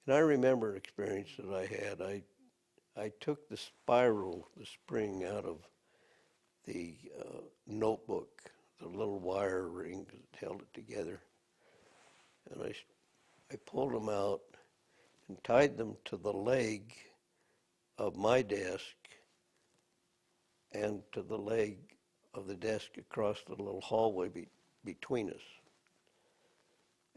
And I remember an experience that I had. I took the spiral, the spring out of the notebook, the little wire ring that held it together, and I pulled them out and tied them to the leg of my desk and to the leg of the desk across the little hallway between us.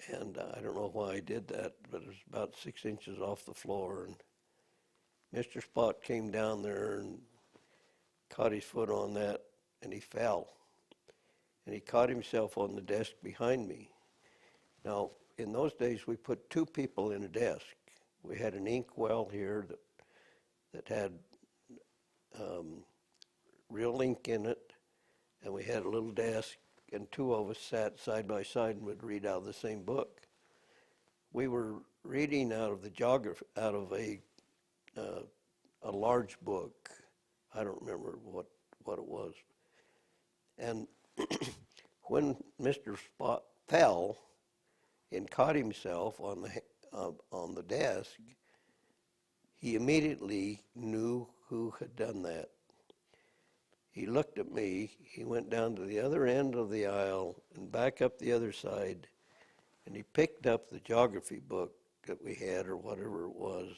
And I don't know why I did that, but it was about 6 inches off the floor. And Mr. Spot came down there and caught his foot on that, and he fell. And he caught himself on the desk behind me. Now, in those days, we put two people in a desk. We had an inkwell here that had real ink in it, and we had a little desk, and two of us sat side by side and would read out of the same book. We were reading out of the geography, out of a large book. I don't remember what it was. And when Mr. Spot fell and caught himself on the desk, he immediately knew who had done that. He looked at me, he went down to the other end of the aisle and back up the other side, and he picked up the geography book that we had, or whatever it was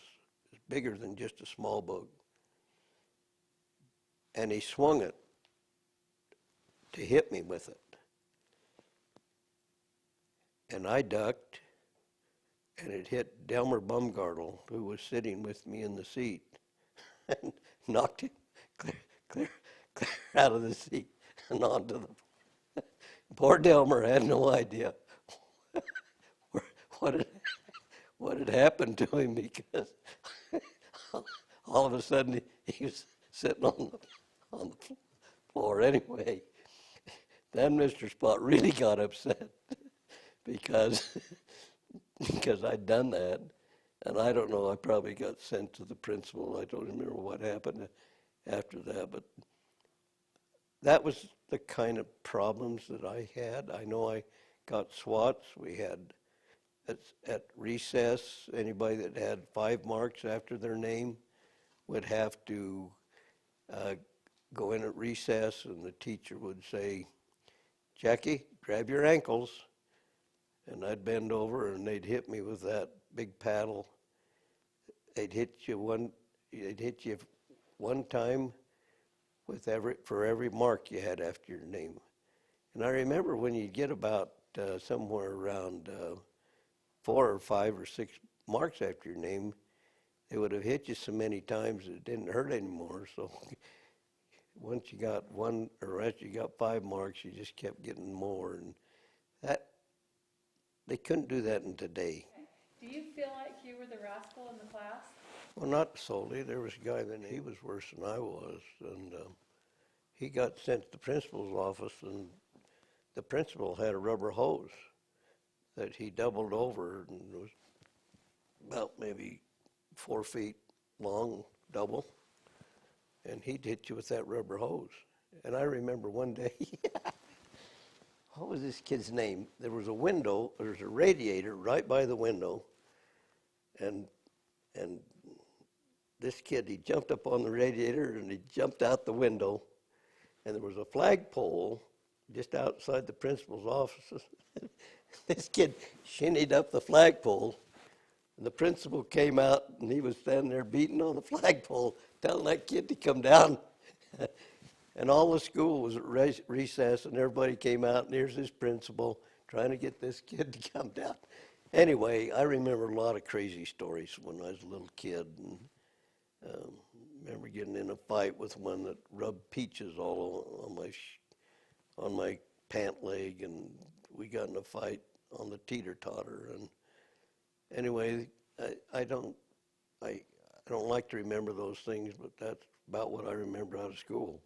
bigger than just a small book, and he swung it to hit me with it. And I ducked, and it hit Delmer Bumgartle, who was sitting with me in the seat, and knocked him clear out of the seat and onto the. Poor Delmer had no idea what had, what had happened to him, because all of a sudden he was sitting on the floor anyway. Then Mr. Spot really got upset because because I'd done that, and I don't know, I probably got sent to the principal. I don't remember what happened after that, but that was the kind of problems that I had. I know I got swats. We had at recess, anybody that had 5 marks after their name would have to go in at recess, and the teacher would say, "Jackie, grab your ankles." And I'd bend over, and they'd hit me with that big paddle. They'd hit you one time for every mark you had after your name. And I remember when you get about somewhere around 4 or 5 or 6 marks after your name, they would have hit you so many times it didn't hurt anymore. So once you got 5 marks, you just kept getting more, and that they couldn't do that in today. Do you feel like you were the rascal in the class? Well, not solely. There was a guy that he was worse than I was, and he got sent to the principal's office, and the principal had a rubber hose that he doubled over, and it was about maybe 4 feet long, double, and he'd hit you with that rubber hose. And I remember one day, what was this kid's name? There was a window, there was a radiator right by the window, and this kid, he jumped up on the radiator and he jumped out the window, and there was a flagpole just outside the principal's offices. This kid shinnied up the flagpole, and the principal came out, and he was standing there beating on the flagpole, telling that kid to come down. And all the school was at recess, and everybody came out, and here's this principal trying to get this kid to come down. Anyway, I remember a lot of crazy stories when I was a little kid. And remember getting in a fight with one that rubbed peaches all on my pant leg, and we got in a fight on the teeter-totter. And anyway, I don't like to remember those things, but that's about what I remember out of school.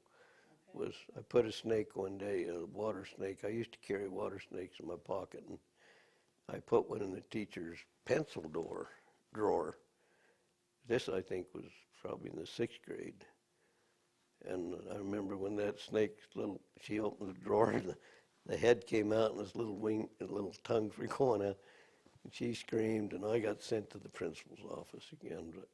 Was I put a snake one day, a water snake. I used to carry water snakes in my pocket, and I put one in the teacher's pencil drawer. This, I think, was probably in the 6th grade. And I remember when that snake, she opened the drawer, and the head came out, and his little tongues were going out. And she screamed, and I got sent to the principal's office again. But